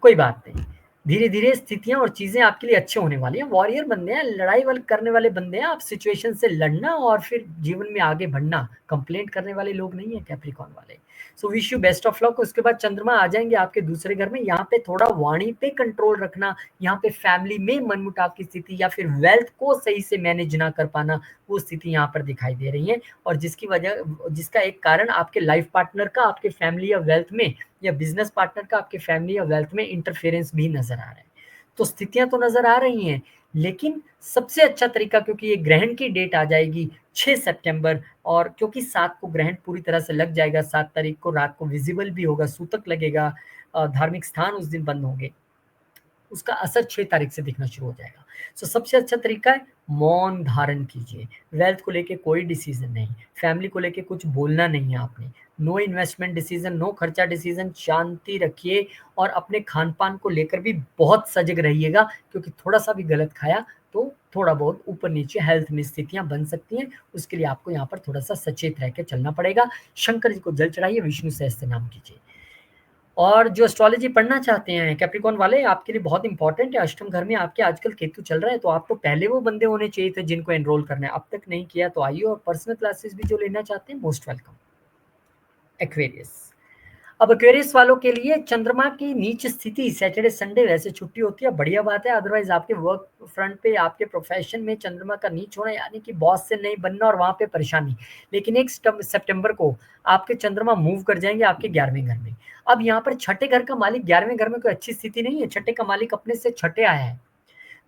कोई बात नहीं, धीरे-धीरे स्थितियाँ और चीज़ें आपके लिए अच्छे होने वाली हैं। वॉरियर बंदे हैं, लड़ाई वाल करने वाले बंदे हैं, आप सिचुएशन से लड़ना और फिर जीवन में आगे बढ़ना, कंप्लेंट करने वाले लोग नहीं हैं कैप्रिकॉर्न वाले। So wish you best of luck. उसके बाद चंद्रमा आ जाएँगे आपके दूसरे घर में, यहाँ पे थोड़ा वाणी पे कंट्रोल रखना, यहाँ पे फैमिली में मनमुटाव की स्थिति या फिर वेल्थ को सही से मैनेज ना कर पाना, वो स्थिति यहाँ पर दिखाई दे रही है और जिसका एक कारण आपके लाइफ पार्टनर का आपके फैमिली या वेल्थ में या बिजनेस पार्टनर का आपके फैमिली या वेल्थ में इंटरफेरेंस भी नजर आ रहा है। तो स्थितियां तो नजर आ रही हैं, लेकिन सबसे अच्छा तरीका, क्योंकि ये ग्रहण की डेट आ जाएगी 6 सितंबर, और क्योंकि 7 को ग्रहण पूरी तरह से लग जाएगा, 7 तारीख को रात को विजिबल भी होगा, सूतक लगेगा, धार्मिक स्थान उस दिन बंद होंगे, उसका असर 6 तारीख से दिखना शुरू हो जाएगा। सो सबसे अच्छा तरीका है मौन धारण कीजिए। वेल्थ को लेके कोई डिसीजन नहीं, फैमिली को लेके कुछ बोलना नहीं है आपने, नो इन्वेस्टमेंट डिसीजन, नो खर्चा डिसीजन, शांति रखिए और अपने खान-पान को लेकर भी बहुत सजग रहिएगा, क्योंकि थोड़ा-सा भी गलत खाया तो थोड़ा बहुत ऊपर-नीचे हेल्थ में स्थितियाँ बन सकती हैं। उसके लिए आपको यहाँ पर थोड़ा-सा सचेत रह के चलना पड़ेगा। शंकर जी को जल चढ़ाइए, विष्णु सहस्त्र नाम कीजिए। और जो एस्ट्रोलॉजी पढ़ना चाहते हैं कैप्रिकॉर्न वाले, आपके लिए बहुत इंपॉर्टेंट है। अष्टम घर में आपके आजकल केतु चल रहा है, तो आप तो पहले वो बंदे होने चाहिए थे जिनको एनरोल करना है। अब तक नहीं किया तो आइए, और पर्सनल क्लासेस भी जो लेना चाहते हैं, मोस्ट वेलकम। एक्वेरियस, अब एक्वेरियस वालों के लिए चंद्रमा की नीच स्थिति सैटरडे संडे वैसे छुट्टी होती है, बढ़िया बात है। अदरवाइज आपके वर्क फ्रंट पे, आपके प्रोफेशन में चंद्रमा का नीच होना यानी कि बॉस से नहीं बनना और वहां पे परेशानी। लेकिन 1 सितंबर को आपके चंद्रमा मूव कर जाएंगे आपके 11वें घर में। अब यहाँ पर छठे घर का मालिक 11वें घर में कोई अच्छी स्थिति नहीं है, छठे का मालिक अपने से छठे आया है,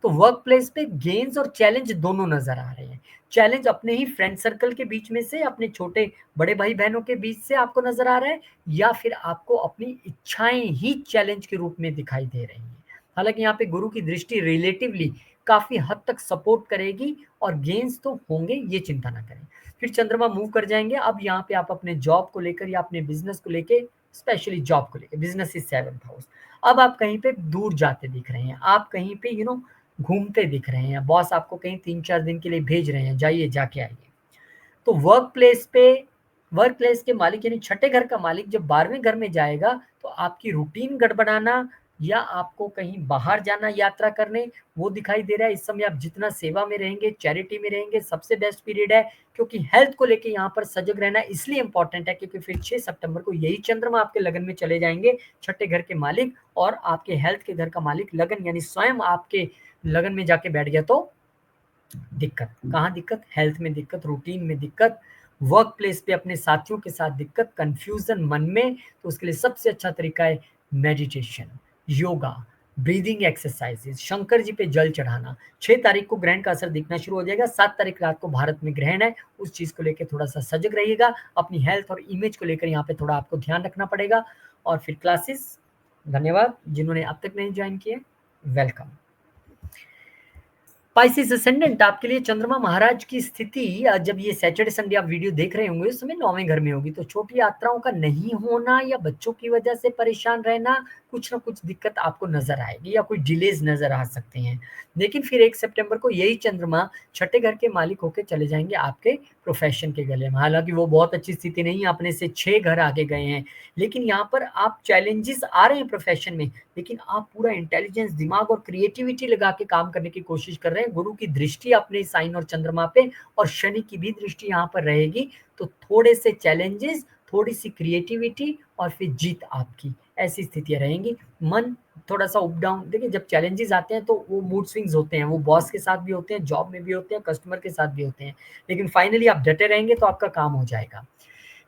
तो वर्क प्लेस पे गेन्स और चैलेंज दोनों नजर आ रहे हैं। चैलेंज अपने ही फ्रेंड सर्कल के बीच में से, अपने छोटे बड़े भाई बहनों के बीच से आपको नजर आ रहा है, या फिर आपको अपनी इच्छाएं ही चैलेंज के रूप में दिखाई दे रही हैं। हालांकि यहाँ पे गुरु की दृष्टि रिलेटिवली काफी हद तक सपोर्ट करेगी और गेन्स तो होंगे, ये चिंता ना करें। फिर चंद्रमा मूव कर जाएंगे। अब यहाँ पे आप अपने जॉब को लेकर या अपने बिजनेस को लेकर, स्पेशली जॉब को लेकर, बिजनेस इज 7th हाउस, अब आप कहीं पे दूर जाते दिख रहे हैं, आप कहीं पे घूमते दिख रहे हैं, बॉस आपको कहीं 3-4 दिन के लिए भेज रहे हैं, जाइए जाके आइए। तो वर्क प्लेस के मालिक यानी छठे घर का मालिक जब 12वें घर में जाएगा, तो आपकी रूटीन गड़बड़ाना या आपको कहीं बाहर जाना यात्रा करने, वो दिखाई दे रहा है। इस समय आप जितना सेवा में रहेंगे, चैरिटी में रहेंगे, सबसे बेस्ट पीरियड है, क्योंकि हेल्थ को लेके यहाँ पर सजग रहना इसलिए इंपॉर्टेंट है क्योंकि फिर 6 सितंबर को यही चंद्रमा आपके लगन में चले जाएंगे, छठे घर के मालिक, और आपके हेल्थ के घर का मालिक लगन यानी स्वयं आपके लगन में जाके बैठ गया तो दिक्कत। कहाँ दिक्कत? हेल्थ में दिक्कत, रूटीन में दिक्कत, वर्क प्लेस पे अपने साथियों के साथ दिक्कत, कंफ्यूजन मन में। तो उसके लिए सबसे अच्छा तरीका है meditation, yoga, breathing exercises, Shankar ji पे जल चढ़ाना। 6 तारीख को ग्रहण का असर दिखना शुरू हो जाएगा, 7 तारीख रात को भारत में ग्रहण है, उस चीज को लेकर थोड़ा सा सजग रहिएगा। अपनी हेल्थ और इमेज को लेकर यहाँ पे थोड़ा आपको ध्यान रखना पड़ेगा। और फिर क्लासेस, धन्यवाद जिन्होंने अब तक नहीं ज्वाइन किए, वेलकम। स्पाइसिस असेंडेंट आपके लिए चंद्रमा महाराज की स्थिति जब ये सैटरडे संडे आप वीडियो देख रहे होंगे उस समय 9वें घर में होगी, तो छोटी यात्राओं का नहीं होना या बच्चों की वजह से परेशान रहना, कुछ ना कुछ दिक्कत आपको नजर आएगी या कोई डिलेज नजर आ सकते हैं। लेकिन फिर 1 सितंबर को यही चंद्रमा छठे घर के मालिक होकर चले जाएंगे आपके प्रोफेशन के गले में। हालांकि वो बहुत अच्छी स्थिति नहीं है, अपने से 6 घर आगे गए हैं, लेकिन यहाँ पर आप चैलेंजेस आ रहे हैं प्रोफेशन में, लेकिन आप पूरा इंटेलिजेंस, दिमाग और क्रिएटिविटी लगा के काम करने की कोशिश कर रहे हैं। गुरु की दृष्टि अपने साइन और चंद्रमा पे और शनि की भी दृष्टि यहाँ पर रहेगी, तो थोड़े से चैलेंजेस, थोड़ी सी क्रिएटिविटी और फिर जीत आपकी, ऐसी स्थितियां रहेंगी। मन थोड़ा सा अप डाउन, देखिए जब चैलेंजेस आते हैं तो वो मूड स्विंग्स होते हैं, वो बॉस के साथ भी होते हैं, जॉब में भी होते हैं, कस्टमर के साथ भी होते हैं, लेकिन फाइनली आप डटे रहेंगे तो आपका काम हो जाएगा।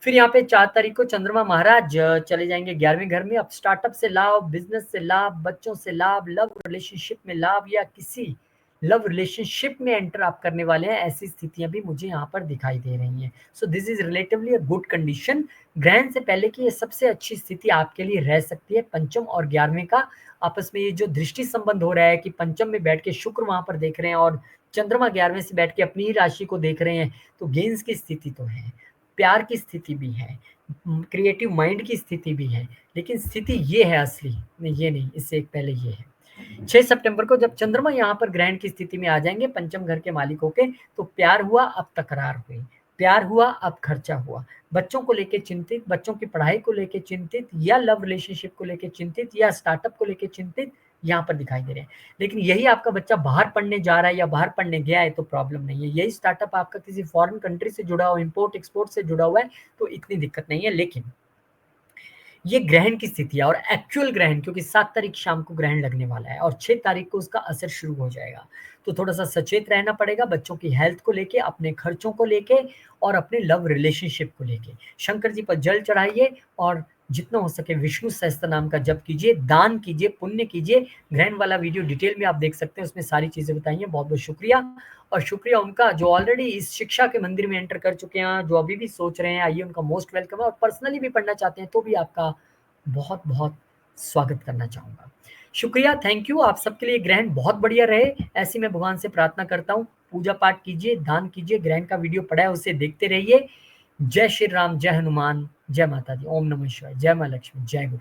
फिर यहाँ पे 4 तारीख को चंद्रमा महाराज चले जाएंगे 11वें घर में। अब स्टार्टअप से लाभ, बिजनेस से लाभ, बच्चों से लाभ, लव रिलेशनशिप में लाभ या किसी लव रिलेशनशिप में एंटर आप करने वाले हैं, ऐसी स्थितियां भी मुझे यहाँ पर दिखाई दे रही हैं। सो this is relatively a good condition. ग्रहण से पहले की ये सबसे अच्छी स्थिति आपके लिए रह सकती है। पंचम और 11वें का आपस में ये जो दृष्टि संबंध हो रहा है कि पंचम में बैठ के शुक्र वहां पर देख रहे हैं और चंद्रमा 11वें से बैठ के अपनी ही राशि को देख रहे हैं, तो गेंस की स्थिति तो है, प्यार की स्थिति भी है, क्रिएटिव माइंड की स्थिति भी है, लेकिन स्थिति ये है असली, ये नहीं, इससे एक पहले ये है। 6 सितंबर को जब चंद्रमा यहाँ पर ग्रहण की स्थिति में आ जाएंगे पंचम घर के मालिकों के, तो प्यार हुआ अब तकरार हुई, प्यार हुआ अब खर्चा हुआ, बच्चों को लेके चिंतित, बच्चों की पढ़ाई को लेके चिंतित, या लव रिलेशनशिप को लेके चिंतित, या स्टार्टअप को लेके चिंतित यहाँ पर दिखाई दे रहे हैं। लेकिन यही आपका बच्चा बाहर पढ़ने जा रहा है या बाहर पढ़ने गया है तो प्रॉब्लम नहीं है। यही स्टार्टअप आपका किसी फॉरेन कंट्री से जुड़ा हुआ, इंपोर्ट एक्सपोर्ट से जुड़ा हुआ है, तो इतनी दिक्कत नहीं है। लेकिन ये ग्रहण की स्थिति है और एक्चुअल ग्रहण, क्योंकि 7 तारीख शाम को ग्रहण लगने वाला है और 6 तारीख को उसका असर शुरू हो जाएगा, तो थोड़ा सा सचेत रहना पड़ेगा बच्चों की हेल्थ को लेके, अपने खर्चों को लेके और अपने लव रिलेशनशिप को लेके। शंकर जी पर जल चढ़ाइए और जितना हो सके विष्णु सहस्त्र नाम का जप कीजिए, दान कीजिए, पुण्य कीजिए। ग्रहण वाला वीडियो डिटेल में आप देख सकते हैं, उसमें सारी चीजें बताई हैं। बहुत बहुत शुक्रिया। और शुक्रिया उनका जो ऑलरेडी इस शिक्षा के मंदिर में एंटर कर चुके हैं, जो अभी भी सोच रहे हैं, आइए उनका मोस्ट वेलकम है। और पर्सनली भी पढ़ना चाहते हैं तो भी आपका बहुत बहुत स्वागत करना चाहूंगा। शुक्रिया, थैंक यू। आप सबके लिए ग्रहण बहुत बढ़िया रहे, ऐसी मैं भगवान से प्रार्थना करता हूँ। पूजा पाठ कीजिए, दान कीजिए, ग्रहण का वीडियो पड़ा है उसे देखते रहिए। जय श्री राम, जय हनुमान, जय माता दी, ओम नमः शिवाय, जय मां लक्ष्मी, जय गुरु।